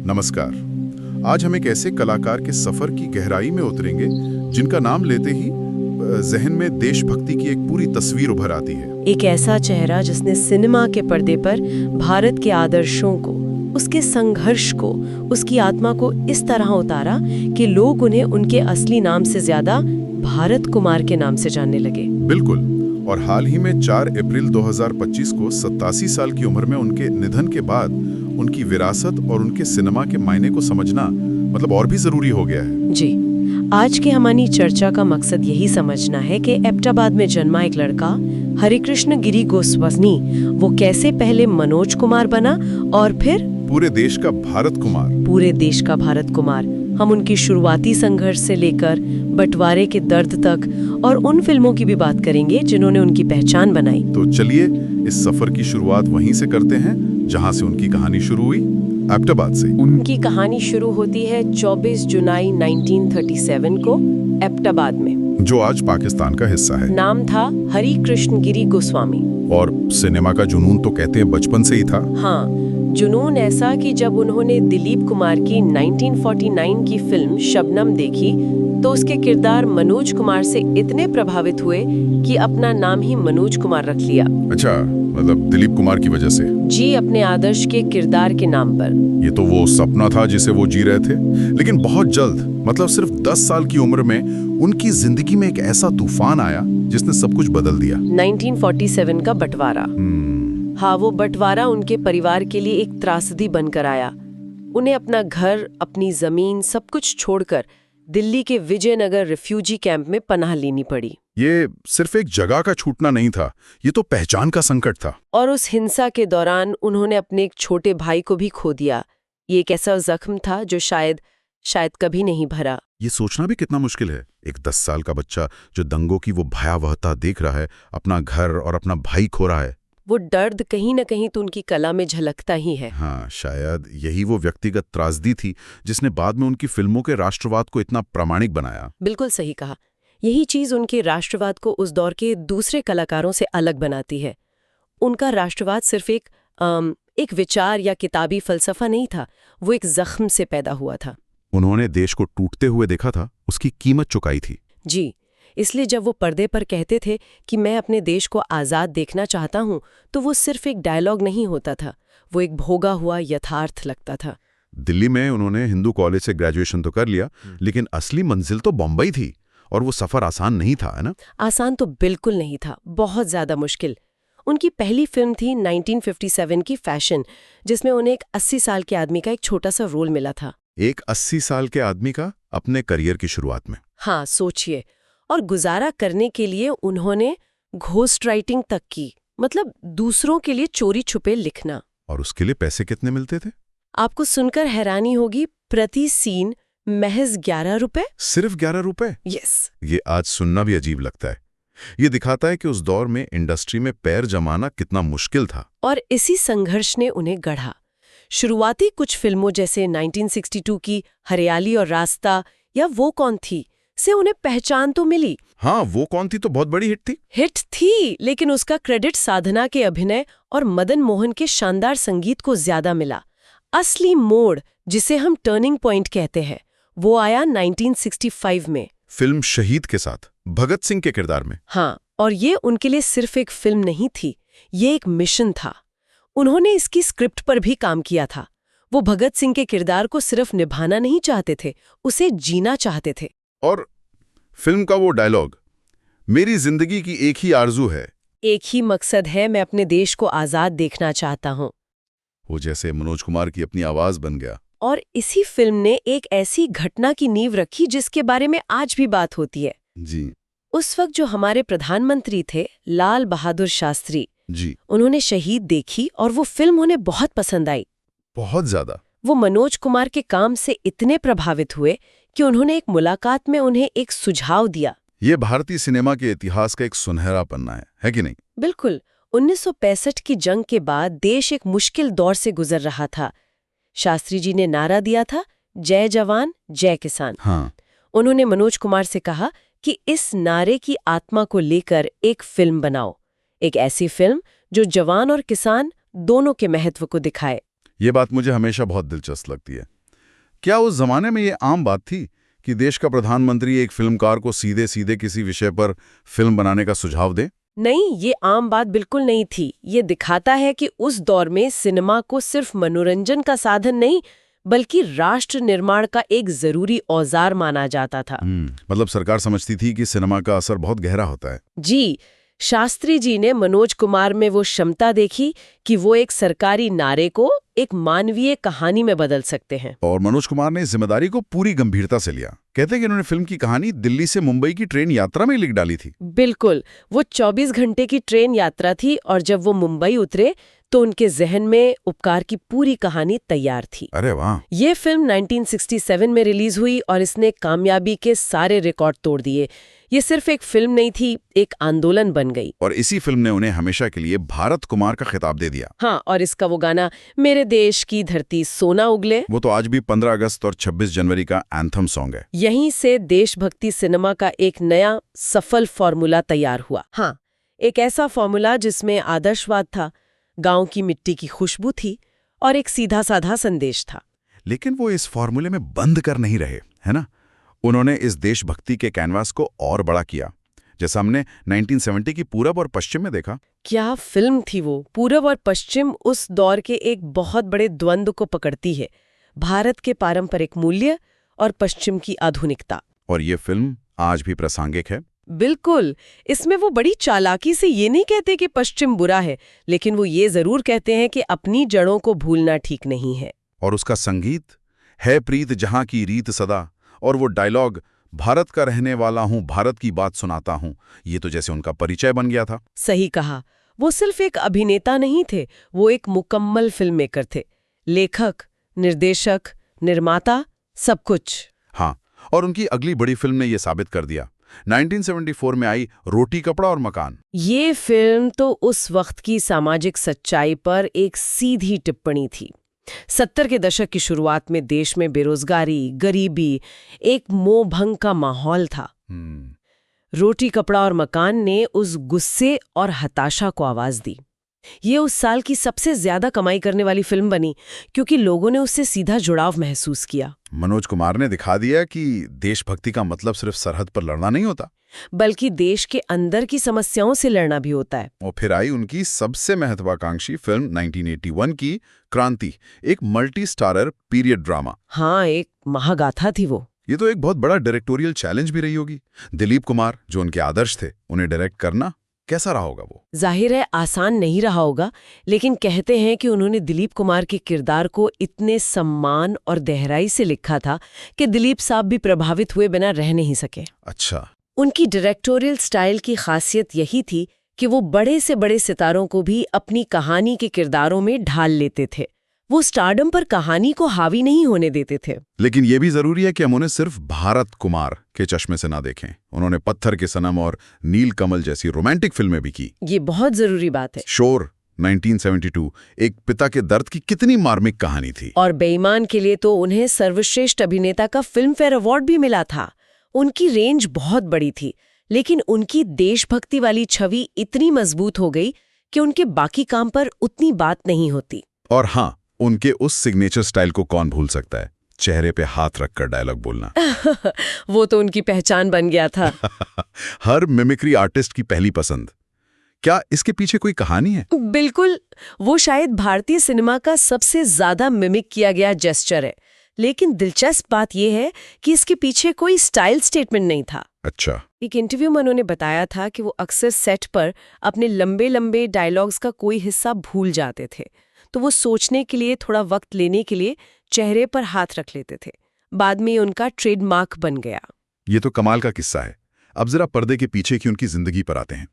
नमस्कार। आज हम एक ऐसे कलाकार के सफर की गहराई में उतरेंगे जिनका नाम लेते ही जहन में देशभक्ति की एक पूरी तस्वीर उभर आती है। एक ऐसा चेहरा जिसने सिनेमा के पर्दे पर भारत के आदर्शों को, उसके संघर्ष को, उसकी आत्मा को इस तरह उतारा कि लोग उन्हें उनके असली नाम से ज्यादा भारत कुमार के नाम से जानने लगे। बिल्कुल। और हाल ही में 4 अप्रैल 2025 को 87 साल की उम्र में उनके निधन के बाद उनकी विरासत और उनके सिनेमा के मायने को समझना मतलब और भी जरूरी हो गया है। जी, आज की हमारी चर्चा का मकसद यही समझना है कि एबटाबाद में जन्मा एक लड़का हरिकृष्ण गिरी गोस्वामी वो कैसे पहले मनोज कुमार बना और फिर पूरे देश का भारत कुमार। हम उनकी शुरुआती संघर्ष से लेकर बंटवारे के दर्द तक और उन फिल्मों की भी बात करेंगे जिन्होंने उनकी पहचान बनाई। तो चलिए इस सफर की शुरुआत वहीं से करते हैं जहां से उनकी कहानी शुरू हुई, एबटाबाद से। उनकी कहानी शुरू होती है 24 जुलाई 1937 को एबटाबाद में, जो आज पाकिस्तान का हिस्सा है। नाम था हरिकृष्ण गिरी गोस्वामी। और सिनेमा का जुनून तो कहते हैं बचपन से ही था। हाँ, जुनून ऐसा कि जब उन्होंने दिलीप कुमार की 1949 की फिल्म शबनम देखी तो उसके किरदार मनोज कुमार से इतने प्रभावित हुए कि अपना नाम ही मनोज कुमार रख लिया। अच्छा, मतलब दिलीप कुमार की वजह से? जी, अपने आदर्श के किरदार के नाम पर। ये तो वो सपना था जिसे वो जी रहे थे। लेकिन बहुत जल्द, मतलब सिर्फ 10 साल की उम्र में उनकी जिंदगी में एक ऐसा तूफान आया जिसने सब कुछ बदल दिया। 1947 का बंटवारा। हाँ, वो बंटवारा उनके परिवार के लिए एक त्रासदी बनकर आया। उन्हें अपना घर, अपनी जमीन, सब कुछ छोड़कर दिल्ली के विजयनगर रिफ्यूजी कैंप में पनाह लेनी पड़ी। ये सिर्फ एक जगह का छूटना नहीं था, ये तो पहचान का संकट था। और उस हिंसा के दौरान उन्होंने अपने एक छोटे भाई को भी खो दिया। ये एक ऐसा जख्म था जो शायद कभी नहीं भरा। ये सोचना भी कितना मुश्किल है, एक 10 साल का बच्चा जो दंगों की वो भयावहता देख रहा है, अपना घर और अपना भाई खो रहा है। वो दर्द कहीं न कहीं तो उनकी कला में झलकता ही है। हाँ, शायद यही वो व्यक्तिगत त्रासदी थी जिसने बाद में उनकी फिल्मों के राष्ट्रवाद को इतना प्रामाणिक बनाया। बिल्कुल सही कहा। यही चीज उनके राष्ट्रवाद को उस दौर के दूसरे कलाकारों से अलग बनाती है। उनका राष्ट्रवाद सिर्फ एक विचार या किताबी फलसफा नहीं था, वो एक जख्म से पैदा हुआ था। उन्होंने देश को टूटते हुए देखा था, उसकी कीमत चुकाई थी। जी, इसलिए जब वो पर्दे पर कहते थे कि मैं अपने देश को आज़ाद देखना चाहता हूँ, तो वो सिर्फ एक डायलॉग नहीं होता था, वो एक भोगा हुआ यथार्थ लगता था। दिल्ली में उन्होंने हिंदू कॉलेज से ग्रेजुएशन तो कर लिया, लेकिन असली मंजिल तो बम्बई थी और वो सफर आसान नहीं था, है ना? आसान तो बिल्कुल नहीं था, बहुत ज्यादा मुश्किल। उनकी पहली फिल्म थी 1957 की फैशन, जिसमें उन्हें एक 80 साल के आदमी का एक छोटा सा रोल मिला था। एक 80 साल के आदमी का अपने करियर की शुरुआत में? हाँ, सोचिए। और गुजारा करने के लिए उन्होंने घोस्ट राइटिंग तक की, मतलब दूसरों के लिए चोरी छुपे लिखना। और उसके लिए पैसे कितने मिलते थे? आपको सुनकर हैरानी होगी, प्रति सीन महज 11 रुपए। सिर्फ 11 रुपए? यस। ये आज सुनना भी अजीब लगता है। ये दिखाता है कि उस दौर में इंडस्ट्री में पैर जमाना कितना मुश्किल था। और इसी संघर्ष ने उन्हें गढ़ा। शुरुआती कुछ फिल्मों जैसे 1962 की हरियाली और रास्ता या वो कौन थी से उन्हें पहचान तो मिली। हाँ, वो कौन थी तो बहुत बड़ी हिट थी, लेकिन उसका क्रेडिट साधना के अभिनय और मदन मोहन के शानदार संगीत को ज्यादा मिला। असली मोड़, जिसे हम टर्निंग पॉइंट कहते हैं, वो आया 1965 में, फिल्म शहीद के साथ भगत सिंह के किरदार में। हाँ, और ये उनके लिए सिर्फ एक फिल्म नहीं थी, ये एक मिशन था। उन्होंने इसकी स्क्रिप्ट पर भी काम किया था। वो भगत सिंह के किरदार को सिर्फ निभाना नहीं चाहते थे, उसे जीना चाहते थे। और फिल्म का वो डायलॉग, मेरी जिंदगी की एक ही आरजू है, एक ही मकसद है, मैं अपने देश को आजाद देखना चाहता हूँ, वो जैसे मनोज कुमार की अपनी आवाज बन गया। और इसी फिल्म ने एक ऐसी घटना की नींव रखी जिसके बारे में आज भी बात होती है। जी। उस वक्त जो हमारे प्रधानमंत्री थे, लाल बहादुर शास्त्री जी, उन्होंने शहीद देखी और वो फिल्म उन्हें बहुत पसंद आई। बहुत ज्यादा। वो मनोज कुमार के काम से इतने प्रभावित हुए कि उन्होंने एक मुलाकात में उन्हें एक सुझाव दिया। ये भारतीय सिनेमा के इतिहास का एक सुनहरा पन्ना है कि नहीं? बिल्कुल। 1965 की जंग के बाद देश एक मुश्किल दौर से गुजर रहा था। शास्त्री जी ने नारा दिया था, जय जवान जय किसान। हाँ। उन्होंने मनोज कुमार से कहा कि इस नारे की आत्मा को लेकर एक फिल्म बनाओ, एक ऐसी फिल्म जो जवान और किसान दोनों के महत्व को दिखाए। ये बात मुझे हमेशा बहुत दिलचस्प लगती है। क्या उस जमाने में ये आम बात थी कि देश का प्रधानमंत्री एक फिल्मकार को सीधे सीधे किसी विषय पर फिल्म बनाने का सुझाव दे? नहीं, ये आम बात बिल्कुल नहीं थी। ये दिखाता है कि उस दौर में सिनेमा को सिर्फ मनोरंजन का साधन नहीं बल्कि राष्ट्र निर्माण का एक जरूरी औजार माना जाता था। मतलब सरकार समझती थी कि सिनेमा का असर बहुत गहरा होता है। जी, शास्त्री जी ने मनोज कुमार में वो क्षमता देखी कि वो एक सरकारी नारे को एक मानवीय कहानी में बदल सकते हैं। और मनोज कुमार ने इस जिम्मेदारी को पूरी गंभीरता से लिया। कहते हैं कि उन्होंने फिल्म की कहानी दिल्ली से मुंबई की ट्रेन यात्रा में लिख डाली थी। बिल्कुल, वो 24 घंटे की ट्रेन यात्रा थी और जब वो मुंबई उतरे तो उनके जहन में उपकार की पूरी कहानी तैयार थी। अरे वाह! ये फिल्म 1967 में रिलीज हुई और इसने कामयाबी के सारे रिकॉर्ड तोड़ दिए। ये सिर्फ एक फिल्म नहीं थी, एक आंदोलन बन गई। और इसी फिल्म ने उन्हें हमेशा के लिए भारत कुमार का खिताब दे दिया। हाँ, और इसका वो गाना मेरे देश की धरती सोना उगले, वो तो आज भी 15 अगस्त और 26 जनवरी का एंथम सॉन्ग है। यहीं से देशभक्ति सिनेमा का एक नया सफल फॉर्मूला तैयार हुआ। हाँ, एक ऐसा फॉर्मूला जिसमें आदर्शवाद था, गांव की मिट्टी की खुशबू थी और एक सीधा साधा संदेश था। लेकिन वो इस फॉर्मूले में बंद कर नहीं रहे, है ना? उन्होंने इस देशभक्ति के कैनवास को और बड़ा किया, जैसा हमने 1970 की पूरब और पश्चिम में देखा। क्या फिल्म थी वो! पूरब और पश्चिम उस दौर के एक बहुत बड़े द्वंद्व को पकड़ती है, भारत के पारंपरिक मूल्य और पश्चिम की आधुनिकता। और ये फिल्म आज भी प्रासंगिक है। बिल्कुल, इसमें वो बड़ी चालाकी से ये नहीं कहते कि पश्चिम बुरा है, लेकिन वो ये जरूर कहते हैं कि अपनी जड़ों को भूलना ठीक नहीं है। और उसका संगीत है प्रीत जहां की रीत सदा, और वो डायलॉग भारत का रहने वाला हूं, भारत की बात सुनाता हूं, ये तो जैसे उनका परिचय बन गया था। सही कहा, वो सिर्फ एक अभिनेता नहीं थे, वो एक मुकम्मल फिल्म मेकर थे, लेखक, निर्देशक, निर्माता, सब कुछ। हाँ, और उनकी अगली बड़ी फिल्म ने ये साबित कर दिया। 1974 में आई रोटी कपड़ा और मकान। ये फिल्म तो उस वक्त की सामाजिक सच्चाई पर एक सीधी टिप्पणी थी। 70 के दशक की शुरुआत में देश में बेरोजगारी, गरीबी, एक मोह भंग का माहौल था। रोटी कपड़ा और मकान ने उस गुस्से और हताशा को आवाज दी। ये उस साल की सबसे ज्यादा कमाई करने वाली फिल्म बनी क्योंकि लोगों ने उससे सीधा जुड़ाव महसूस किया। मनोज कुमार ने दिखा दिया कि देशभक्ति का मतलब सिर्फ सरहद पर लड़ना नहीं होता, बल्कि देश के अंदर की समस्याओं से लड़ना भी होता है। और फिर आई उनकी सबसे महत्वाकांक्षी फिल्म 1981 की क्रांति, एक मल्टी स्टारर पीरियड ड्रामा। हाँ, एक महागाथा थी वो। ये तो एक बहुत बड़ा डायरेक्टोरियल चैलेंज भी रही होगी। दिलीप कुमार जो उनके आदर्श थे, उन्हें डायरेक्ट करना कैसा रहा होगा? वो जाहिर है आसान नहीं रहा होगा, लेकिन कहते हैं कि उन्होंने दिलीप कुमार के किरदार को इतने सम्मान और गहराई से लिखा था कि दिलीप साहब भी प्रभावित हुए बिना रह नहीं सके। अच्छा। उनकी डायरेक्टोरियल स्टाइल की खासियत यही थी कि वो बड़े से बड़े सितारों को भी अपनी कहानी के किरदारों में ढाल लेते थे। वो स्टारडम पर कहानी को हावी नहीं होने देते थे। लेकिन ये भी जरूरी है कि हम उन्हें सिर्फ भारत कुमार के चश्मे से ना देखें। उन्होंने पत्थर के सनम और नील कमल जैसी रोमांटिक फिल्में भी की। ये बहुत जरूरी बात है। शोर 1972 एक पिता के दर्द की कितनी मार्मिक कहानी थी। और बेईमान के लिए तो उन्हें सर्वश्रेष्ठ अभिनेता का फिल्म फेयर अवार्ड भी मिला था। उनकी रेंज बहुत बड़ी थी, लेकिन उनकी देशभक्ति वाली छवि इतनी मजबूत हो गई कि उनके बाकी काम पर उतनी बात नहीं होती। और हाँ, उनके उस सिग्नेचर स्टाइल को कौन भूल सकता है, चेहरे पे हाथ रखकर डायलॉग बोलना। वो तो उनकी पहचान बन गया था। हर मिमिक्री आर्टिस्ट की पहली पसंद। क्या इसके पीछे कोई कहानी है? बिल्कुल, वो शायद भारतीय सिनेमा का सबसे ज्यादा मिमिक किया गया जेस्चर है, लेकिन दिलचस्प बात यह है कि इसके पीछे कोई स्टाइल स्टेटमेंट नहीं था। अच्छा। एक इंटरव्यू में उन्होंने बताया था कि वो अक्सर सेट पर अपने लंबे लंबे डायलॉग्स का कोई हिस्सा भूल जाते थे, तो वो सोचने के लिए, थोड़ा वक्त लेने के लिए चेहरे पर हाथ रख लेते थे। बाद में उनका ट्रेडमार्क बन गया। ये तो कमाल का किस्सा है। अब जरा पर्दे के पीछे की उनकी जिंदगी पर आते हैं।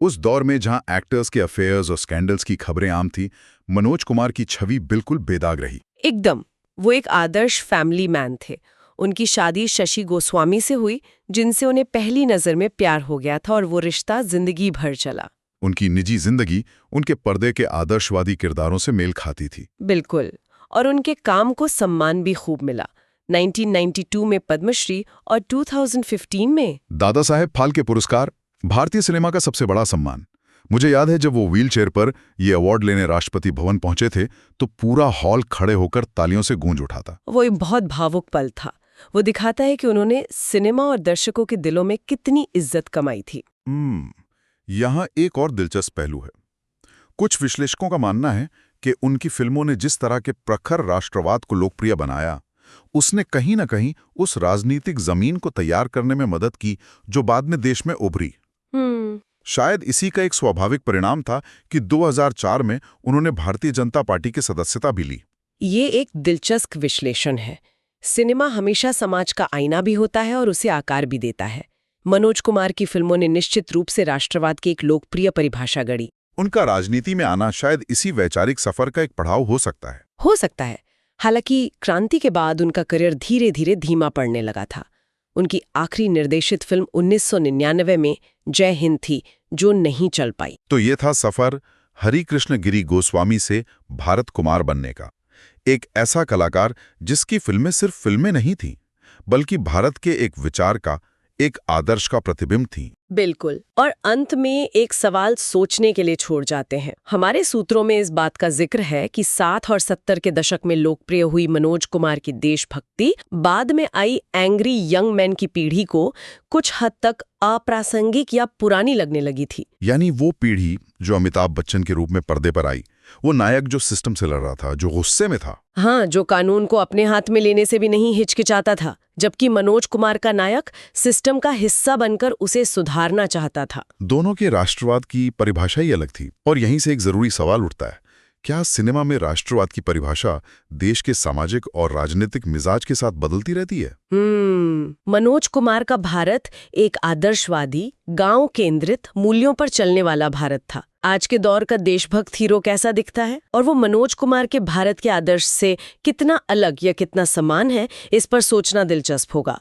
उस दौर में जहां एक्टर्स के अफेयर्स और स्कैंडल्स की खबरें आम थी, मनोज कुमार की छवि बिल्कुल बेदाग रही। एकदम, वो एक आदर्श फैमिली मैन थे। उनकी शादी शशि गोस्वामी से हुई, जिनसे उन्हें पहली नजर में प्यार हो गया था और वो रिश्ता जिंदगी भर चला। उनकी निजी जिंदगी उनके पर्दे के आदर्शवादी किरदारों से मेल खाती थी। बिल्कुल, और उनके काम को सम्मान भी खूब मिला। 1992 में पद्मश्री और 2015 में दादा साहेब फाल्के पुरस्कार, भारतीय सिनेमा का सबसे बड़ा सम्मान। मुझे याद है जब वो व्हीलचेयर पर ये अवार्ड लेने राष्ट्रपति भवन पहुंचे थे तो पूरा हॉल खड़े होकर तालियों से गूंज उठा था। वो एक बहुत भावुक पल था। वो दिखाता है कि उन्होंने सिनेमा और दर्शकों के दिलों में कितनी इज्जत कमाई थी। यहाँ एक और दिलचस्प पहलू है। कुछ विश्लेषकों का मानना है कि उनकी फिल्मों ने जिस तरह के प्रखर राष्ट्रवाद को लोकप्रिय बनाया, उसने कहीं न कहीं उस राजनीतिक जमीन को तैयार करने में मदद की जो बाद में देश में उभरी। शायद इसी का एक स्वाभाविक परिणाम था कि 2004 में उन्होंने भारतीय जनता पार्टी की सदस्यता भी ली। ये एक दिलचस्प विश्लेषण है। सिनेमा हमेशा समाज का आईना भी होता है और उसे आकार भी देता है। मनोज कुमार की फिल्मों ने निश्चित रूप से राष्ट्रवाद की एक लोकप्रिय परिभाषा गढ़ी। उनका राजनीति में आना शायद इसी वैचारिक सफर का एक पड़ाव हो सकता है। हो सकता है। हालांकि क्रांति के बाद उनका करियर धीरे धीरे धीमा पड़ने लगा था। उनकी आखिरी निर्देशित फिल्म 1999 में जय हिंद थी, जो नहीं चल पाई। तो ये था सफर हरि कृष्ण गिरी गोस्वामी से भारत कुमार बनने का। एक ऐसा कलाकार जिसकी फिल्में सिर्फ फिल्में नहीं थीं, बल्कि भारत के एक विचार का, एक आदर्श का प्रतिबिंब थी। बिल्कुल। और अंत में एक सवाल सोचने के लिए छोड़ जाते हैं। हमारे सूत्रों में इस बात का जिक्र है कि 60 और 70 के दशक में लोकप्रिय हुई मनोज कुमार की देशभक्ति बाद में आई एंग्री यंग मैन की पीढ़ी को कुछ हद तक अप्रासंगिक या पुरानी लगने लगी थी। यानी वो पीढ़ी जो अमिताभ बच्चन के रूप में पर्दे पर आई, वो नायक जो सिस्टम से लड़ रहा था, जो गुस्से में था, हाँ, जो कानून को अपने हाथ में लेने से भी नहीं हिचकिचाता था, जबकि मनोज कुमार का नायक सिस्टम का हिस्सा बनकर उसे सुधारना चाहता था। दोनों के राष्ट्रवाद की परिभाषा ही अलग थी। और यहीं से एक जरूरी सवाल उठता है, क्या सिनेमा में राष्ट्रवाद की परिभाषा देश के सामाजिक और राजनीतिक मिजाज के साथ बदलती रहती है? मनोज कुमार का भारत एक आदर्शवादी, गांव केंद्रित, मूल्यों पर चलने वाला भारत था। आज के दौर का देशभक्त हीरो कैसा दिखता है और वो मनोज कुमार के भारत के आदर्श से कितना अलग या कितना समान है, इस पर सोचना दिलचस्प होगा।